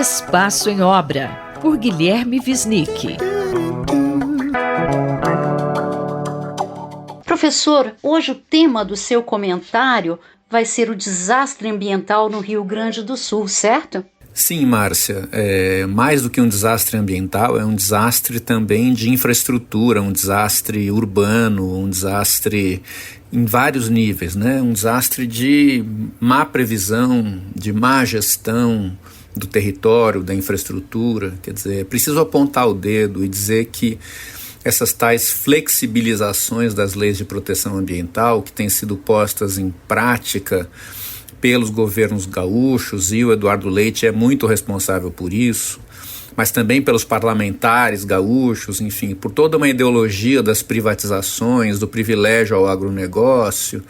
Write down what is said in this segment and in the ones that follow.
Espaço em Obra, por Guilherme Wisnik. Professor, hoje o tema do seu comentário vai ser o desastre ambiental no Rio Grande do Sul, certo? Sim, Márcia. Mais do que um desastre ambiental, é um desastre também de infraestrutura, um desastre urbano, um desastre em vários níveis, né? Um desastre de má previsão, de má gestão do território, da infraestrutura. Quer dizer, é preciso apontar o dedo e dizer que essas tais flexibilizações das leis de proteção ambiental que têm sido postas em prática pelos governos gaúchos, e o Eduardo Leite é muito responsável por isso, mas também pelos parlamentares gaúchos, enfim, por toda uma ideologia das privatizações, do privilégio ao agronegócio,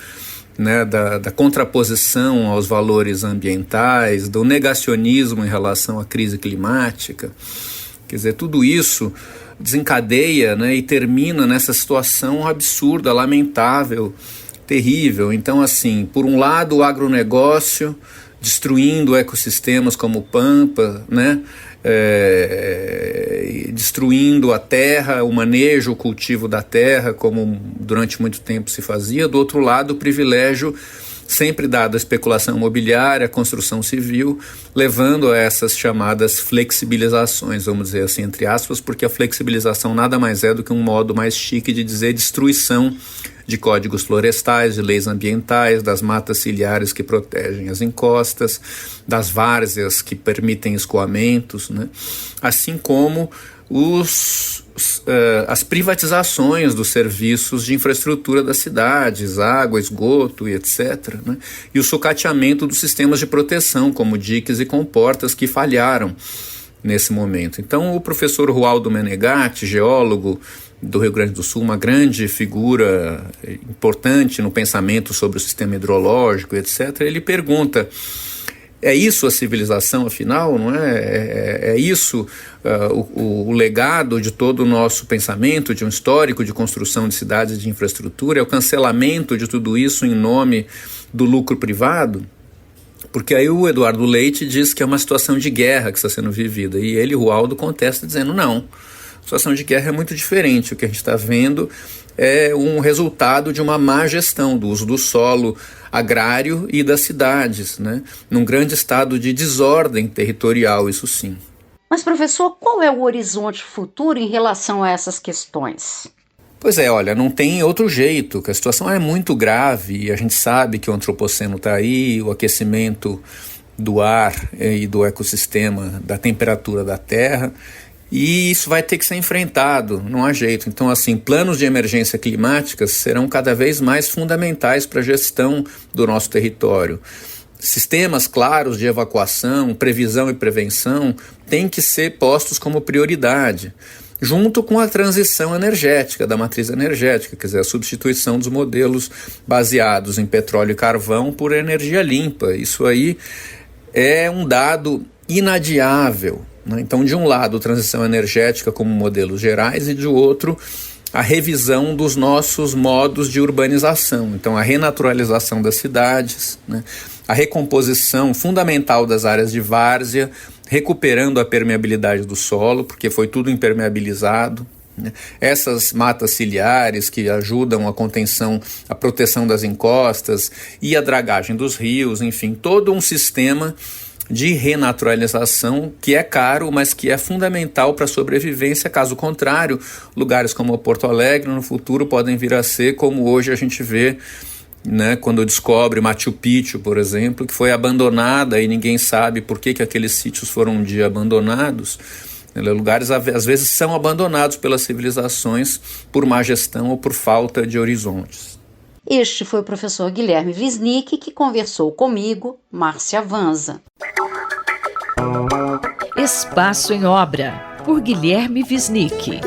né, da contraposição aos valores ambientais, do negacionismo em relação à crise climática. Quer dizer, tudo isso desencadeia, né, e termina nessa situação absurda, lamentável, terrível. Então, assim, por um lado o agronegócio destruindo ecossistemas como o Pampa, né, destruindo a terra, o manejo, o cultivo da terra, como durante muito tempo se fazia. Do outro lado, o privilégio sempre dado à especulação imobiliária, à construção civil, levando a essas chamadas flexibilizações, vamos dizer assim, entre aspas, porque a flexibilização nada mais é do que um modo mais chique de dizer destruição de códigos florestais, de leis ambientais, das matas ciliares que protegem as encostas, das várzeas que permitem escoamentos, né? Assim como as privatizações dos serviços de infraestrutura das cidades, água, esgoto e etc., né? E o sucateamento dos sistemas de proteção, como diques e comportas, que falharam nesse momento. Então, o professor Rualdo Menegatti, geólogo do Rio Grande do Sul, uma grande figura importante no pensamento sobre o sistema hidrológico, etc., ele pergunta: é isso a civilização, afinal, não é? É isso o legado de todo o nosso pensamento, de um histórico de construção de cidades e de infraestrutura? É o cancelamento de tudo isso em nome do lucro privado? Porque aí o Eduardo Leite diz que é uma situação de guerra que está sendo vivida, e ele, Rualdo, contesta dizendo: não, a situação de guerra é muito diferente. O que a gente está vendo é um resultado de uma má gestão do uso do solo agrário e das cidades, né? Num grande estado de desordem territorial, isso sim. Mas, professor, qual é o horizonte futuro em relação a essas questões? Pois é, olha, não tem outro jeito, que a situação é muito grave e a gente sabe que o antropoceno está aí, o aquecimento do ar e do ecossistema, da temperatura da terra, e isso vai ter que ser enfrentado, não há jeito. Então, assim, planos de emergência climática serão cada vez mais fundamentais para a gestão do nosso território. Sistemas claros de evacuação, previsão e prevenção têm que ser postos como prioridade, junto com a transição energética, da matriz energética, quer dizer, a substituição dos modelos baseados em petróleo e carvão por energia limpa. Isso aí é um dado inadiável, né? Então, de um lado, transição energética como modelos gerais, e de outro, a revisão dos nossos modos de urbanização. Então, a renaturalização das cidades, né? A recomposição fundamental das áreas de várzea, recuperando a permeabilidade do solo, porque foi tudo impermeabilizado, né? Essas matas ciliares que ajudam a contenção, a proteção das encostas e a dragagem dos rios, enfim, todo um sistema de renaturalização que é caro, mas que é fundamental para a sobrevivência. Caso contrário, lugares como Porto Alegre no futuro podem vir a ser como hoje a gente vê, né, quando descobre Machu Picchu, por exemplo, que foi abandonada e ninguém sabe por que aqueles sítios foram um dia abandonados. Lugares às vezes são abandonados pelas civilizações por má gestão ou por falta de horizontes. Este foi o professor Guilherme Wisnik, que conversou comigo, Márcia Vanza. Espaço em Obra, por Guilherme Wisnik.